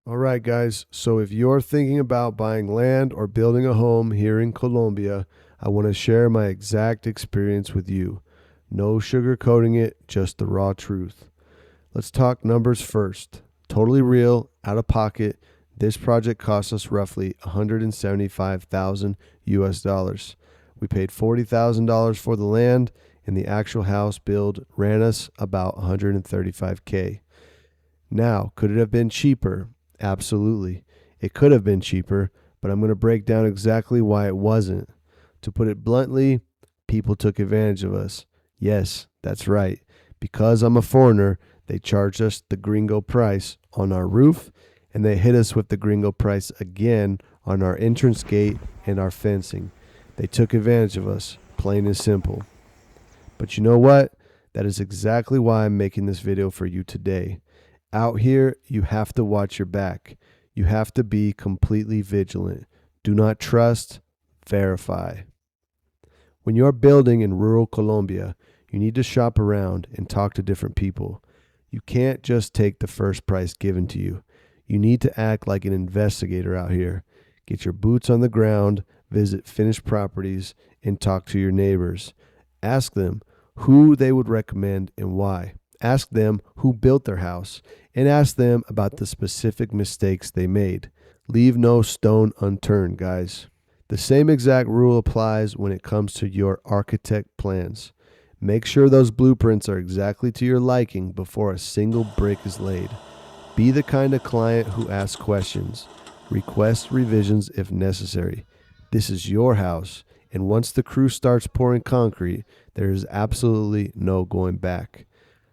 All right, guys. So if you're thinking about buying land or building a home here in Colombia, I want to share my exact experience with you. No sugarcoating it, just the raw truth. Let's talk numbers first. Totally real, out of pocket. This project cost us roughly 175,000 US dollars. We paid $40,000 for the land, and the actual house build ran us about 135K. Now, could it have been cheaper? Absolutely. It could have been cheaper, but I'm going to break down exactly why it wasn't. To put it bluntly, people took advantage of us. Yes, that's right. Because I'm a foreigner, they charged us the Gringo price on our roof, and they hit us with the Gringo price again on our entrance gate and our fencing. They took advantage of us, plain and simple. But you know what? That is exactly why I'm making this video for you today. Out here, you have to watch your back. You have to be completely vigilant. Do not trust, verify. When you're building in rural Colombia, you need to shop around and talk to different people. You can't just take the first price given to you. You need to act like an investigator out here. Get your boots on the ground, visit finished properties, and talk to your neighbors. Ask them who they would recommend and why. Ask them who built their house, and ask them about the specific mistakes they made. Leave no stone unturned, guys. The same exact rule applies when it comes to your architect plans. Make sure those blueprints are exactly to your liking before a single brick is laid. Be the kind of client who asks questions. Request revisions if necessary. This is your house, and once the crew starts pouring concrete, there is absolutely no going back.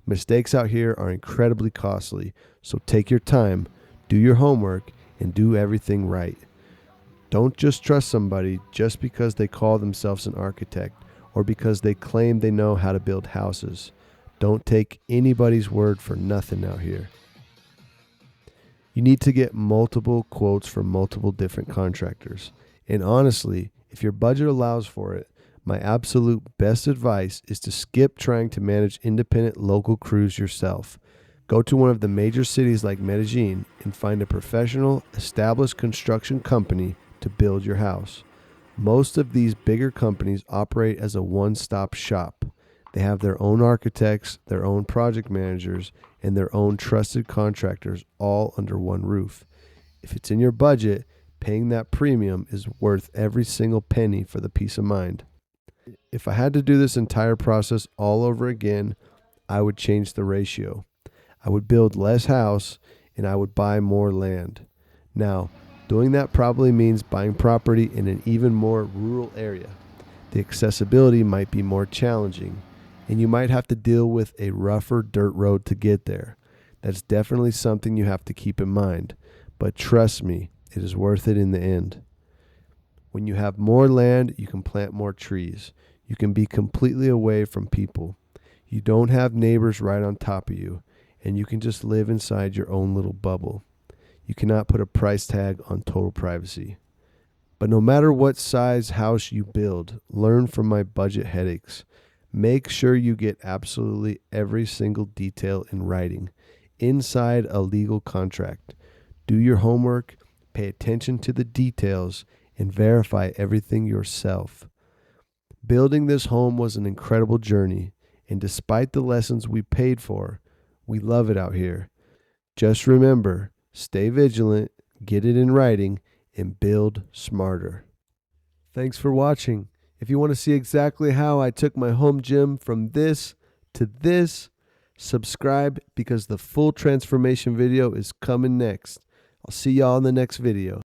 Mistakes out here are incredibly costly, so take your time, do your homework, and do everything right. Don't just trust somebody just because they call themselves an architect or because they claim they know how to build houses. Don't take anybody's word for nothing out here. You need to get multiple quotes from multiple different contractors. And honestly, if your budget allows for it, my absolute best advice is to skip trying to manage independent local crews yourself. Go to one of the major cities like Medellin and find a professional, established construction company to build your house. Most of these bigger companies operate as a one-stop shop. They have their own architects, their own project managers, and their own trusted contractors all under one roof. If it's in your budget, paying that premium is worth every single penny for the peace of mind. If I had to do this entire process all over again, I would change the ratio. I would build less house and I would buy more land. Now, doing that probably means buying property in an even more rural area. The accessibility might be more challenging, and you might have to deal with a rougher dirt road to get there. That's definitely something you have to keep in mind, but trust me, it is worth it in the end. When you have more land, you can plant more trees. You can be completely away from people. You don't have neighbors right on top of you, and you can just live inside your own little bubble. You cannot put a price tag on total privacy. But no matter what size house you build, learn from my budget headaches. Make sure you get absolutely every single detail in writing, inside a legal contract. Do your homework, pay attention to the details, and verify everything yourself. Building this home was an incredible journey, and despite the lessons we paid for, we love it out here. Just remember, stay vigilant, get it in writing, and build smarter. Thanks for watching. If you want to see exactly how I took my home gym from this to this, subscribe because the full transformation video is coming next. I'll see y'all in the next video.